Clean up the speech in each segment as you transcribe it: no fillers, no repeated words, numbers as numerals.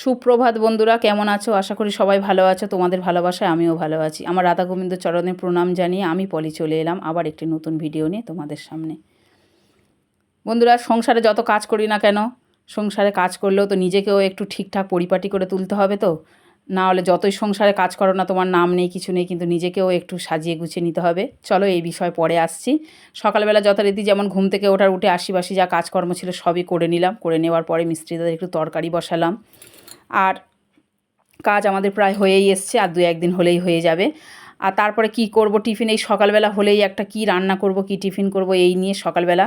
সুপ্রভাত বন্ধুরা, কেমন আছো? আশা করি সবাই ভালো আছো। তোমাদের ভালোবাসায় আমিও ভালো আছি। আমার রাধা গোবিন্দ চরণে প্রণাম জানিয়ে আমি পলি চলে এলাম আবার একটি নতুন ভিডিও নিয়ে তোমাদের সামনে। বন্ধুরা, সংসারে যত কাজ করি না কেন, সংসারে কাজ করলেও তো নিজেকেও একটু ঠিকঠাক পরিপাটি করে তুলতে হবে তো। না হলে যতই সংসারে কাজ করো না, তোমার নাম নেই কিছু নেই, কিন্তু নিজেকেও একটু সাজিয়ে গুছিয়ে নিতে হবে। চলো এই বিষয় পরে আসছি। সকালবেলা যথারীতি যেমন ঘুম থেকে উঠে আশিবাসি যা কাজকর্ম ছিল সবই করে নিলাম। করে নেওয়ার পরে মিস্ত্রিদের একটু তরকারি বসালাম। আর কাজ আমাদের প্রায় হয়েই এসছে, আর 2-1 দিন হলেই হয়ে যাবে। আর তারপরে কি করব টিফিন, এই সকালবেলা হলেই একটা কি রান্না করব, কি টিফিন করব, এই নিয়ে সকালবেলা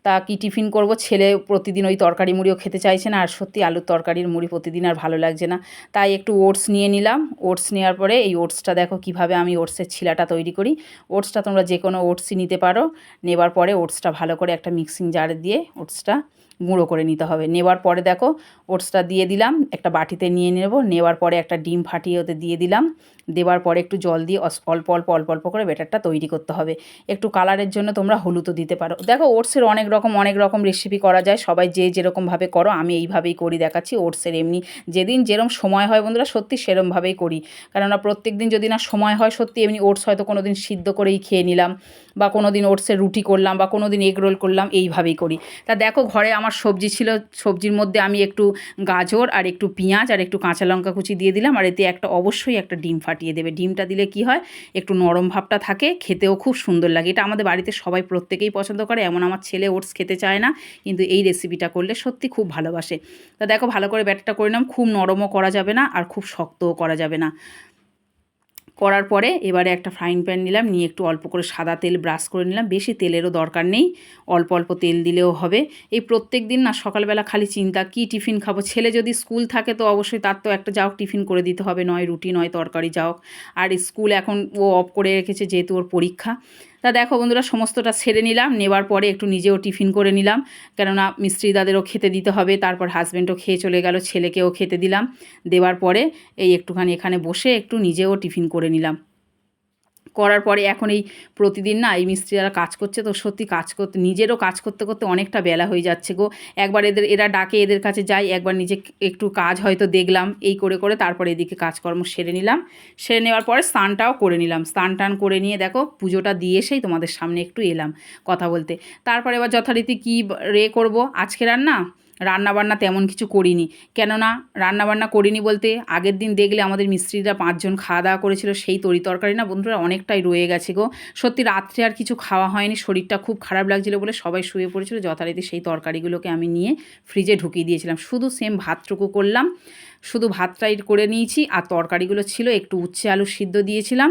তা কি টিফিন করব। ছেলে প্রতিদিন ওই তরকারি মুড়িও খেতে চাইছে না, আর সত্যি আলুর তরকারির মুড়ি প্রতিদিন আর ভালো লাগছে না। তাই একটু ওটস নিয়ে নিলাম। ওটস নেওয়ার পরে এই ওটসটা দেখো কিভাবে আমি ওটসের ছিলাটা তৈরি করি। ওটসটা তোমরা যে কোনো ওটসই নিতে পারো। নেবার পরে ওটসটা ভালো করে একটা মিক্সিং জারে দিয়ে ওটসটা গুঁড়ো করে নিতে হবে। নেওয়ার পরে দেখো ওটসটা দিয়ে দিলাম, একটা বাটিতে নিয়ে নেব। নেওয়ার পরে একটা ডিম ফাটিয়ে ওতে দিয়ে দিলাম। দেওয়ার পরে একটু জল দিয়ে অল্প অল্প অল্প অল্প করে ব্যাটারটা তৈরি করতে হবে। একটু কালারের জন্য তোমরা হলুদও দিতে পারো। দেখো ওটসের অনেক রকম রেসিপি করা যায়, সবাই যে যেরকমভাবে করো, আমি এইভাবেই করি দেখাচ্ছি। ওটসের এমনি যেদিন যেরম সময় হয় বন্ধুরা, সত্যি সেরমভাবেই করি। কেননা প্রত্যেক দিন যদি না সময় হয়, সত্যি এমনি ওটস হয়তো কোনো দিন সিদ্ধ করেই খেয়ে নিলাম, বা কোনো দিন ওটসের রুটি করলাম, বা কোনো দিন এগ রোল করলাম, এইভাবেই করি। তা দেখো ঘরে আমার সবজি ছিল, সবজির মধ্যে আমি একটু গাজর আর একটু পেঁয়াজ আর একটু কাঁচা লঙ্কা কুচি দিয়ে দিলাম। আর এতে অবশ্যই একটা ডিম ফাটিয়ে দেবে। ডিমটা দিলে কি হয়, একটু নরম ভাবটা থাকে, খেতেও খুব সুন্দর লাগে। এটা আমাদের বাড়িতে সবাই প্রত্যেকেই পছন্দ করে, এমন আমার ছেলে ওটস খেতে চায় না, কিন্তু এই রেসিপিটা করলে সত্যি খুব ভালোবাসে। তা দেখো ভালো করে ব্যাটারটা করে নিলাম। খুব নরমও করা যাবে না, আর খুব শক্তও করা যাবে না। করার পরে এবারে একটা ফ্রাইং প্যান নিলাম, নিয়ে একটু অল্প করে সাদা তেল ব্রাশ করে নিলাম। বেশি তেলেরও দরকার নেই, অল্প অল্প তেল দিলেও হবে। এই প্রত্যেক দিন না সকালবেলা খালি চিন্তা কি টিফিন খাবো। ছেলে যদি স্কুল থাকে তো অবশ্যই তার তো একটা যাও টিফিন করে দিতে হবে, নয় রুটি নয় তরকারি যাও। আর স্কুল এখন ও অফ করে রেখেছে যেহেতু ওর পরীক্ষা। তা দেখো বন্ধুরা, সমস্তটা সেরে নিলাম। নেবার পরে একটু নিজেও টিফিন করে নিলাম, কেননা মিস্ত্রি দাদেরও খেতে দিতে হবে। তারপর হাজব্যান্ডও খেয়ে চলে গেল, ছেলেকেও খেতে দিলাম। দেওয়ার পরে এই একটুখানি এখানে বসে একটু নিজেও টিফিন করে নিলাম। করার পরে এখন এই প্রতিদিন না এই মিস্ত্রিরা কাজ করছে তো, সত্যি কাজ করতে নিজেরও কাজ করতে করতে অনেকটা বেলা হয়ে যাচ্ছে গো। একবার এরা ডাকে, এদের কাছে যাই, একবার নিজে একটু কাজ হয়তো দেখলাম, এই করে করে তারপরে এদিকে কাজকর্ম সেরে নিলাম। সেরে নেওয়ার পরে স্নানটাও করে নিলাম। স্নান টান করে নিয়ে দেখো পুজোটা দিয়ে এসেই তোমাদের সামনে একটু এলাম কথা বলতে। তারপরে এবার যথারীতি কী করব আজকে রান্নাবান্না তেমন কিছু করিনি। কেননা রান্নাবান্না করিনি বলতে, আগের দিন দেখলে আমাদের মিস্ত্রিরা 5 জন খাওয়া দাওয়া করেছিল, সেই তরকারি না বন্ধুরা অনেকটাই রয়ে গেছে গো। সত্যি রাত্রে আর কিছু খাওয়া হয়নি, শরীরটা খুব খারাপ লাগছিল বলে সবাই শুয়ে পড়েছিল। যথারীতি সেই তরকারিগুলোকে আমি নিয়ে ফ্রিজে ঢুকিয়ে দিয়েছিলাম। শুধু সেম ভাতটুকু করলাম, শুধু ভাতটাই করে নিয়েছি। আর তরকারিগুলো ছিল একটু উচ্ছে আলু সিদ্ধ দিয়েছিলাম,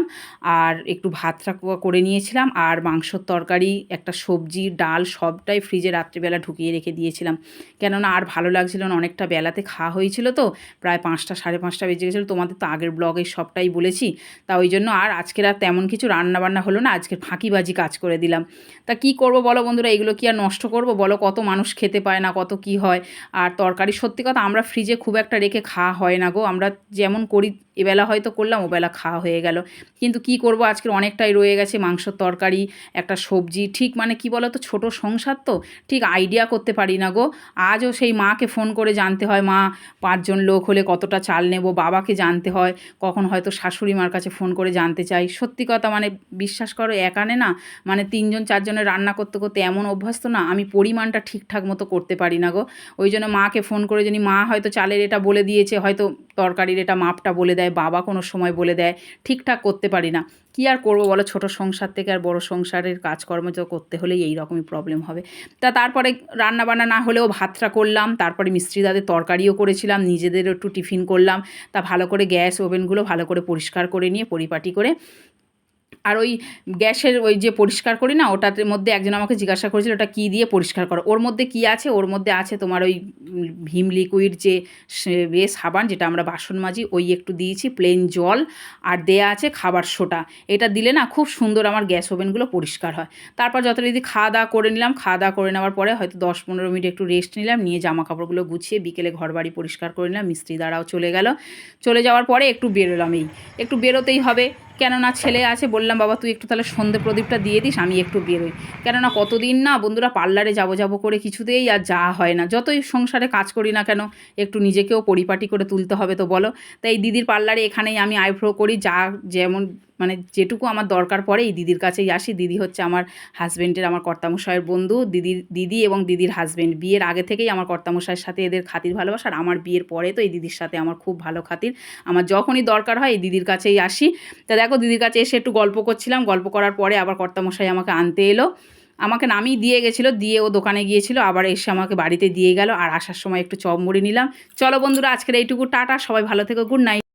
আর একটু ভাতটা করে নিয়েছিলাম, আর মাংসর তরকারি, একটা সবজি, ডাল সবটাই ফ্রিজে রাত্রিবেলা ঢুকিয়ে রেখে দিয়েছিলাম। কেননা আর ভালো লাগছিল না, অনেকটা বেলাতে খাওয়া হয়েছিল তো, প্রায় 5টা 5:30 বেজে গেছিলো। তোমাদের তো আগের ব্লগে সবটাই বলেছি। তা ওই জন্য আর আজকের আর তেমন কিছু রান্নাবান্না হলো না, আজকে ফাঁকিবাজি কাজ করে দিলাম। তা কি করব বলো বন্ধুরা, এগুলো কি আর নষ্ট করব বলো? কত মানুষ খেতে পায় না, কত কি হয়। আর তরকারি সত্যি কথা আমরা ফ্রিজে খুব একটা রেখে খাওয়া হয় না গো। আমরা যেমন করি, এবেলা হয়তো করলাম, ওবেলা খাওয়া হয়ে গেল। কিন্তু কি করব, আজকের অনেকটাই রয়ে গেছে। মাংসর তরকারি, একটা সবজি, ঠিক মানে কি বলো তো, ছোটো সংসার তো, ঠিক আইডিয়া করতে পারি না গো। আজও সেই মাকে ফোন করে জানতে হয়, মা 5 জন লোক হলে কতটা চাল নেব, বাবাকে জানতে হয়, কখন হয়তো শাশুড়ি মার কাছে ফোন করে জানতে চাই। সত্যি কথা মানে বিশ্বাস করো, একানে না মানে 3 জন 4 জনের রান্না করতে করতে এমন অভ্যস্ত না, আমি পরিমাণটা ঠিকঠাক মতো করতে পারি না গো। ওই জন্য মাকে ফোন করে জানি, মা হয়তো চালের এটা বলে দিয়েছে, হয়তো তরকারির এটা মাপটা বলে দেয়, বাবা কোনো সময় বলে দেয়, ঠিকঠাক করতে পারি না। কী আর করবো বলো, ছোটো সংসার থেকে আর বড় সংসারের কাজকর্ম তো করতে হলেই এই রকমই প্রবলেম হবে। তারপরে রান্নাবান্না না হলেও ভাতটা করলাম, তারপরে মিস্ত্রি দাদের তরকারিও করেছিলাম, নিজেদেরও একটু টিফিন করলাম। তা ভালো করে গ্যাস ওভেনগুলো ভালো করে পরিষ্কার করে নিয়ে পরিপাটি করে, আর ওই গ্যাসের ওই যে পরিষ্কার করি না, ওটার মধ্যে একজন আমাকে জিজ্ঞাসা করেছিল ওটা কী দিয়ে পরিষ্কার করো। ওর মধ্যে কী আছে, ওর মধ্যে আছে তোমার ওই ভীম লিকুইড যে সাবান, যেটা আমরা বাসন মাজি, ওই একটু দিয়েছি, প্লেন জল, আর দেয়া আছে খাবার সোডা। এটা দিলে না খুব সুন্দর আমার গ্যাস ওভেনগুলো পরিষ্কার হয়। তারপর যথারীতি খাওয়া দাওয়া করে নিলাম। খাওয়া দাওয়া করে নেওয়ার পরে হয়তো 10-15 মিনিট একটু রেস্ট নিলাম, নিয়ে জামা কাপড়গুলো গুছিয়ে বিকেলে ঘর বাড়ি পরিষ্কার করে নিলাম। মিস্ত্রি দ্বারাও চলে গেল। চলে যাওয়ার পরে একটু বেরোলাম, একটু বেরোতেই হবে, কেননা ছেলে আছে, বললাম বাবা তুই একটু তাহলে সন্ধে প্রদীপটা দিয়ে দিস, আমি একটু বেরোই। কেননা কতদিন না বন্ধুরা পার্লারে যাবো করে কিছুতেই আর যাওয়া হয় না, যতই সংসারে কাজ করি না কেন একটু নিজেকেও পরিপাটি করে তুলতে হবে তো বলো। তাই এই দিদির পার্লারে এখানেই আমি আইব্রো করি, যা যেমন মানে যেটুকু আমার দরকার পড়ে এই দিদির কাছেই আসি। দিদি হচ্ছে আমার হাজব্যান্ডের, আমার কর্তামশাইয়ের বন্ধু। দিদি এবং দিদির হাজব্যান্ড বিয়ের আগে থেকেই আমার কর্তামশাইয়ের সাথে এদের খাতির ভালোবাসা, আর আমার বিয়ের পরে তো এই দিদির সাথে আমার খুব ভালো খাতির। আমার যখনই দরকার হয় এই দিদির কাছেই আসি। তা দেখো দিদির কাছে এসে একটু গল্প করছিলাম, গল্প করার পরে আবার কর্তামশাই আমাকে আনতে এলো, আমাকে নামিয়ে দিয়ে গেছিলো, দিয়ে ও দোকানে গিয়েছিলো, আবার এসে আমাকে বাড়িতে দিয়ে গেল। আর আসার সময় একটু চপ মুড়ি নিলাম। চলো বন্ধুরা আজকের এইটুকু, টাটা, সবাই ভালো থেকো, গুড নাইট।